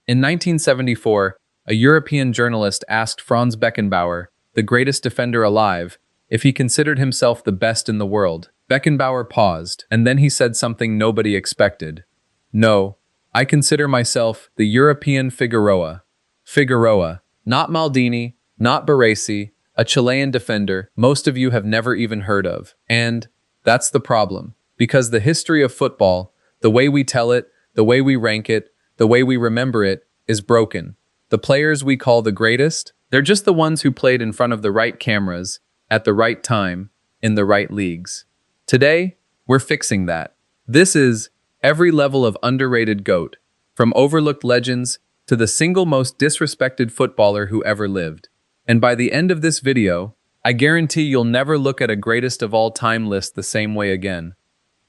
In 1974, a European journalist asked Franz Beckenbauer, the greatest defender alive, if he considered himself the best in the world. Beckenbauer paused, and then he said something nobody expected. "No, I consider myself the European Figueroa." Figueroa, not Maldini, not Baresi, a Chilean defender most of you have never even heard of. And that's the problem, because the history of football, the way we tell it, the way we rank it, the way we remember it, is broken. The players we call the greatest, they're just the ones who played in front of the right cameras, at the right time, in the right leagues. Today, we're fixing that. This is every level of underrated GOAT, from overlooked legends to the single most disrespected footballer who ever lived. And by the end of this video, I guarantee you'll never look at a greatest of all time list the same way again.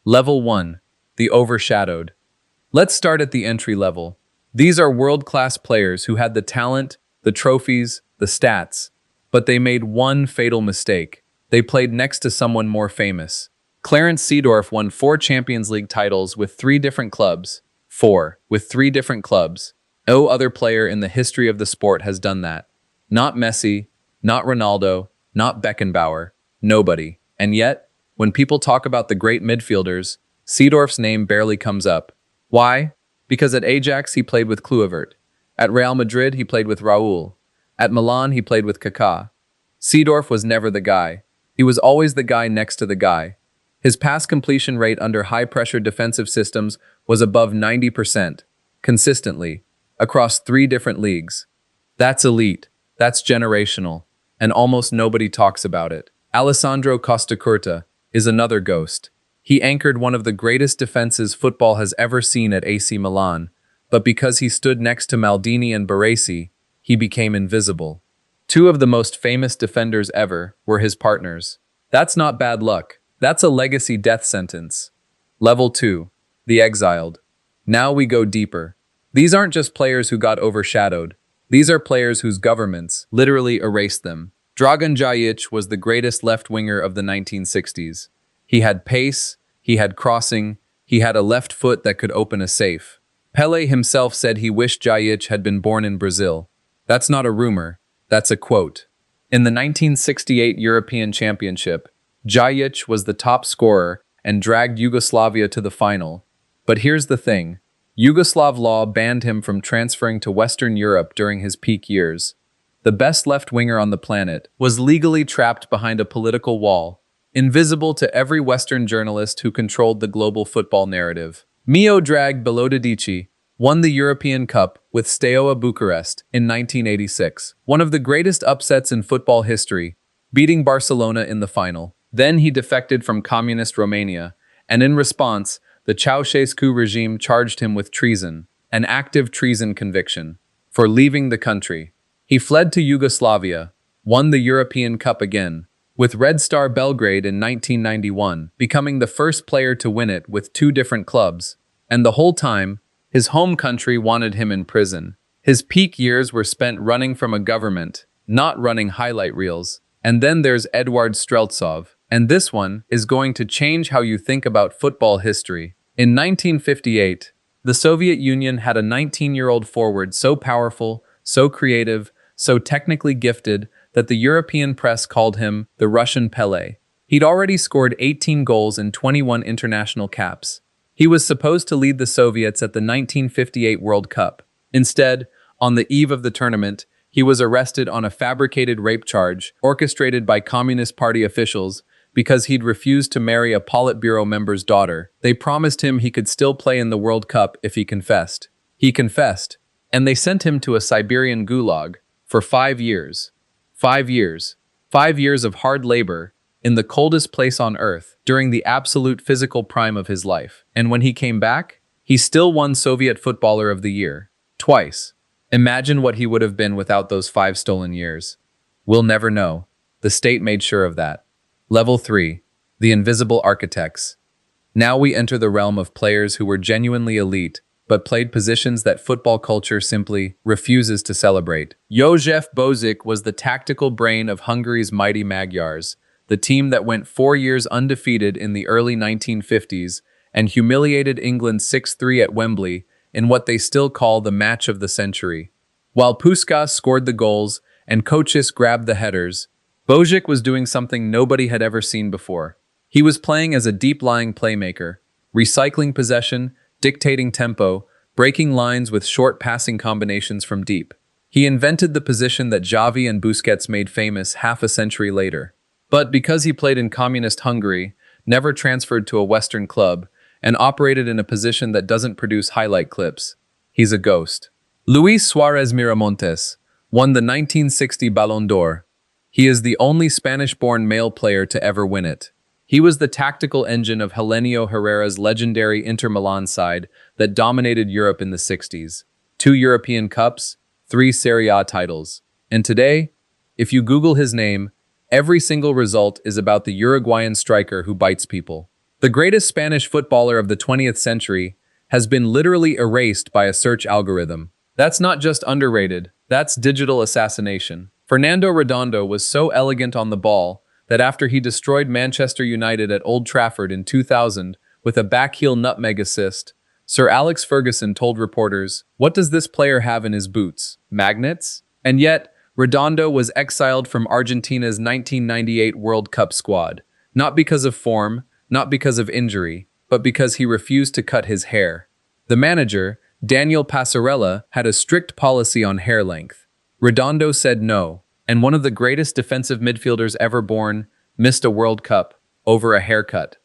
Level 1. The overshadowed. Let's start at the entry level. These are world-class players who had the talent, the trophies, the stats, but they made one fatal mistake. They played next to someone more famous. Clarence Seedorf won 4 Champions League titles with 3 different clubs. 4. With 3 different clubs. No other player in the history of the sport has done that. Not Messi, not Ronaldo, not Beckenbauer, nobody. And yet, when people talk about the great midfielders, Seedorf's name barely comes up. Why? Because at Ajax he played with Kluivert. At Real Madrid he played with Raul. At Milan he played with Kaká. Seedorf was never the guy. He was always the guy next to the guy. His pass completion rate under high-pressure defensive systems was above 90%, consistently, across 3 different leagues. That's elite, that's generational, and almost nobody talks about it. Alessandro Costacurta is another ghost. He anchored one of the greatest defenses football has ever seen at AC Milan, but because he stood next to Maldini and Baresi, he became invisible. 2 of the most famous defenders ever were his partners. That's not bad luck. That's a legacy death sentence. Level 2. The exiled. Now we go deeper. These aren't just players who got overshadowed. These are players whose governments literally erased them. Dragan Djajic was the greatest left winger of the 1960s. He had pace, he had crossing, he had a left foot that could open a safe. Pelé himself said he wished Djajic had been born in Brazil. That's not a rumor, that's a quote. In the 1968 European Championship, Djajic was the top scorer and dragged Yugoslavia to the final. But here's the thing. Yugoslav law banned him from transferring to Western Europe during his peak years. The best left winger on the planet was legally trapped behind a political wall, invisible to every Western journalist who controlled the global football narrative. Miodrag Belodedici won the European Cup with Steaua Bucharest in 1986, one of the greatest upsets in football history, beating Barcelona in the final. Then he defected from communist Romania, and in response, the Ceausescu regime charged him with treason, an active treason conviction, for leaving the country. He fled to Yugoslavia, won the European Cup again, with Red Star Belgrade in 1991, becoming the first player to win it with 2 different clubs. And the whole time, his home country wanted him in prison. His peak years were spent running from a government, not running highlight reels. And then there's Eduard Streltsov. And this one is going to change how you think about football history. In 1958, the Soviet Union had a 19-year-old forward so powerful, so creative, so technically gifted that the European press called him the Russian Pelé. He'd already scored 18 goals and 21 international caps. He was supposed to lead the Soviets at the 1958 World Cup. Instead, on the eve of the tournament, he was arrested on a fabricated rape charge orchestrated by Communist Party officials because he'd refused to marry a Politburo member's daughter. They promised him he could still play in the World Cup if he confessed. He confessed, and they sent him to a Siberian gulag for 5 years. 5 years. 5 years of hard labor in the coldest place on earth during the absolute physical prime of his life. And when he came back, he still won Soviet Footballer of the Year. Twice. Imagine what he would have been without those 5 stolen years. We'll never know. The state made sure of that. Level 3. The invisible architects. Now we enter the realm of players who were genuinely elite, but played positions that football culture simply refuses to celebrate. József Bozik was the tactical brain of Hungary's mighty Magyars, the team that went 4 years undefeated in the early 1950s and humiliated England 6-3 at Wembley in what they still call the match of the century. While Puskás scored the goals and Kochis grabbed the headers, Bojic was doing something nobody had ever seen before. He was playing as a deep-lying playmaker, recycling possession, dictating tempo, breaking lines with short passing combinations from deep. He invented the position that Xavi and Busquets made famous half a century later. But because he played in communist Hungary, never transferred to a Western club, and operated in a position that doesn't produce highlight clips, he's a ghost. Luis Suarez Miramontes won the 1960 Ballon d'Or. He is the only Spanish-born male player to ever win it. He was the tactical engine of Helenio Herrera's legendary Inter Milan side that dominated Europe in the 60s. 2 European Cups, 3 Serie A titles. And today, if you Google his name, every single result is about the Uruguayan striker who bites people. The greatest Spanish footballer of the 20th century has been literally erased by a search algorithm. That's not just underrated, that's digital assassination. Fernando Redondo was so elegant on the ball that after he destroyed Manchester United at Old Trafford in 2000 with a backheel nutmeg assist, Sir Alex Ferguson told reporters, "What does this player have in his boots? Magnets?" And yet, Redondo was exiled from Argentina's 1998 World Cup squad, not because of form, not because of injury, but because he refused to cut his hair. The manager, Daniel Passarella, had a strict policy on hair length. Redondo said no, and one of the greatest defensive midfielders ever born missed a World Cup over a haircut.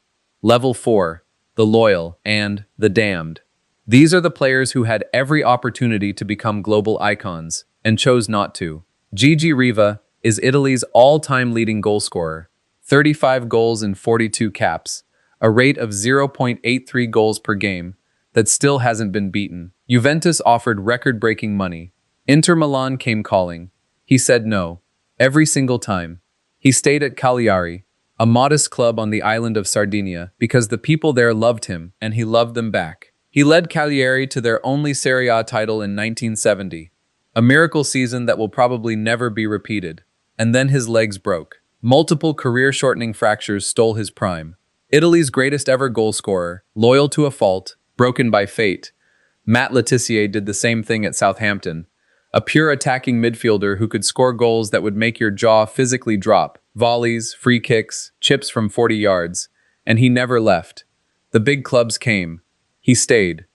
Level 4. The loyal, and the damned. These are the players who had every opportunity to become global icons, and chose not to. Gigi Riva is Italy's all-time leading goalscorer, 35 goals in 42 caps, a rate of 0.83 goals per game that still hasn't been beaten. Juventus offered record-breaking money. Inter Milan came calling. He said no, every single time. He stayed at Cagliari, a modest club on the island of Sardinia, because the people there loved him, and he loved them back. He led Cagliari to their only Serie A title in 1970, a miracle season that will probably never be repeated. And then his legs broke. Multiple career-shortening fractures stole his prime. Italy's greatest ever goalscorer, loyal to a fault, broken by fate. Matt Letizier did the same thing at Southampton. A pure attacking midfielder who could score goals that would make your jaw physically drop. Volleys, free kicks, chips from 40 yards. And he never left. The big clubs came. He stayed.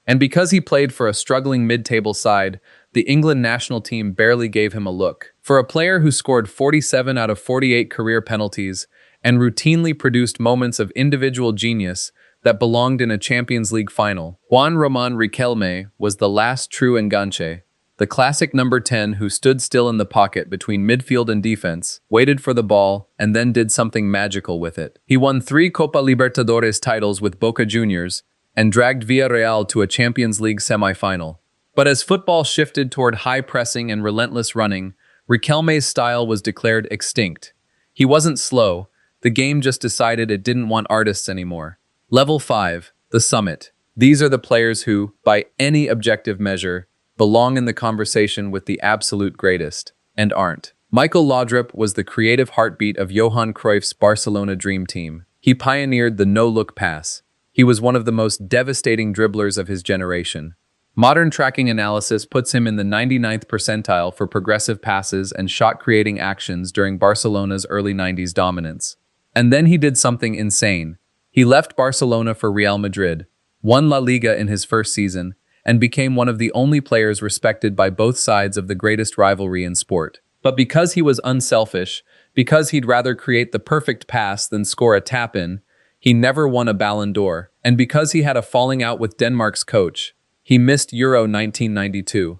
And because he played for a struggling mid-table side, the England national team barely gave him a look. For a player who scored 47 out of 48 career penalties and routinely produced moments of individual genius that belonged in a Champions League final, Juan Román Riquelme was the last true enganche. The classic number 10 who stood still in the pocket between midfield and defense, waited for the ball, and then did something magical with it. He won 3 Copa Libertadores titles with Boca Juniors and dragged Villarreal to a Champions League semi-final. But as football shifted toward high pressing and relentless running, Riquelme's style was declared extinct. He wasn't slow, the game just decided it didn't want artists anymore. Level 5, the summit. These are the players who, by any objective measure, belong in the conversation with the absolute greatest, and aren't. Michael Laudrup was the creative heartbeat of Johan Cruyff's Barcelona dream team. He pioneered the no-look pass. He was one of the most devastating dribblers of his generation. Modern tracking analysis puts him in the 99th percentile for progressive passes and shot-creating actions during Barcelona's early 90s dominance. And then he did something insane. He left Barcelona for Real Madrid, won La Liga in his first season, and became one of the only players respected by both sides of the greatest rivalry in sport. But because he was unselfish, because he'd rather create the perfect pass than score a tap-in, he never won a Ballon d'Or. And because he had a falling out with Denmark's coach, he missed Euro 1992.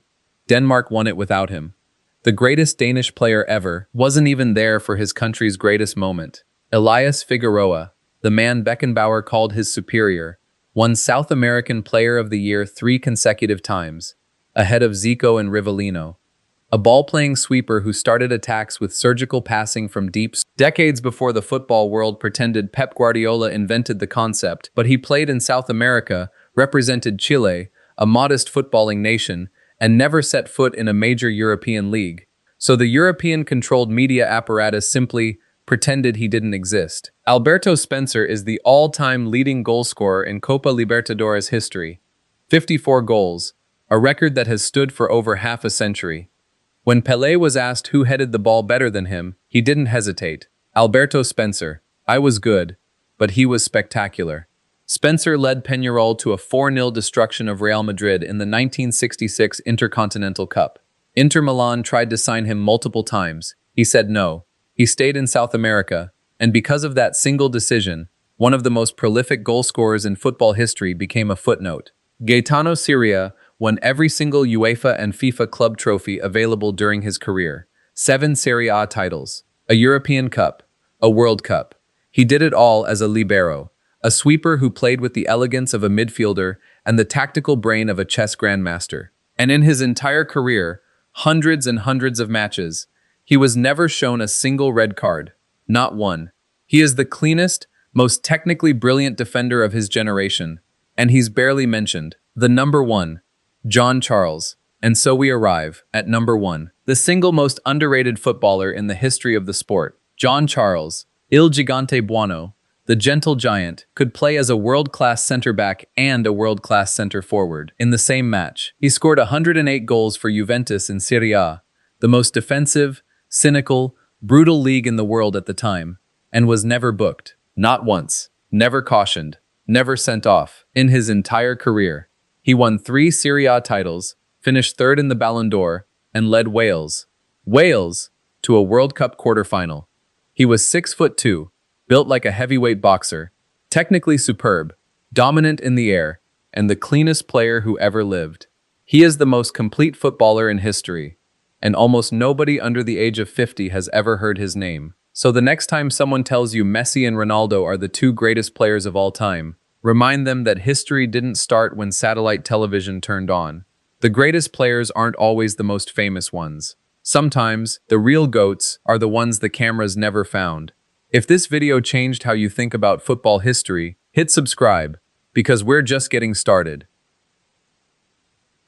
Denmark won it without him. The greatest Danish player ever wasn't even there for his country's greatest moment. Elias Figueroa, the man Beckenbauer called his superior, won South American Player of the Year 3 consecutive times, ahead of Zico and Rivellino. A ball-playing sweeper who started attacks with surgical passing from deep. Decades before the football world pretended Pep Guardiola invented the concept, but he played in South America, represented Chile, a modest footballing nation, and never set foot in a major European league. So the European-controlled media apparatus simply pretended he didn't exist. Alberto Spencer is the all-time leading goalscorer in Copa Libertadores history. 54 goals, a record that has stood for over half a century. When Pelé was asked who headed the ball better than him, he didn't hesitate. Alberto Spencer. I was good, but he was spectacular. Spencer led Peñarol to a 4-0 destruction of Real Madrid in the 1966 Intercontinental Cup. Inter Milan tried to sign him multiple times. He said no. He stayed in South America, and because of that single decision, one of the most prolific goal scorers in football history became a footnote. Gaetano Scirea won every single UEFA and FIFA club trophy available during his career. 7 Serie A titles, a European Cup, a World Cup. He did it all as a libero, a sweeper who played with the elegance of a midfielder and the tactical brain of a chess grandmaster. And in his entire career, hundreds and hundreds of matches, he was never shown a single red card. Not one. He is the cleanest, most technically brilliant defender of his generation, and he's barely mentioned. The number 1, John Charles. And so we arrive at number 1, the single most underrated footballer in the history of the sport. John Charles, Il Gigante Buono, the gentle giant, could play as a world-class center-back and a world-class center-forward in the same match. He scored 108 goals for Juventus in Serie A, the most defensive, cynical, brutal league in the world at the time, and was never booked. Not once. Never cautioned. Never sent off. In his entire career, he won 3 Serie A titles, finished 3rd in the Ballon d'Or, and led Wales to a World Cup quarterfinal. He was 6'2", built like a heavyweight boxer, technically superb, dominant in the air, and the cleanest player who ever lived. He is the most complete footballer in history, and almost nobody under the age of 50 has ever heard his name. So the next time someone tells you Messi and Ronaldo are the 2 greatest players of all time, remind them that history didn't start when satellite television turned on. The greatest players aren't always the most famous ones. Sometimes, the real GOATs are the ones the cameras never found. If this video changed how you think about football history, hit subscribe, because we're just getting started.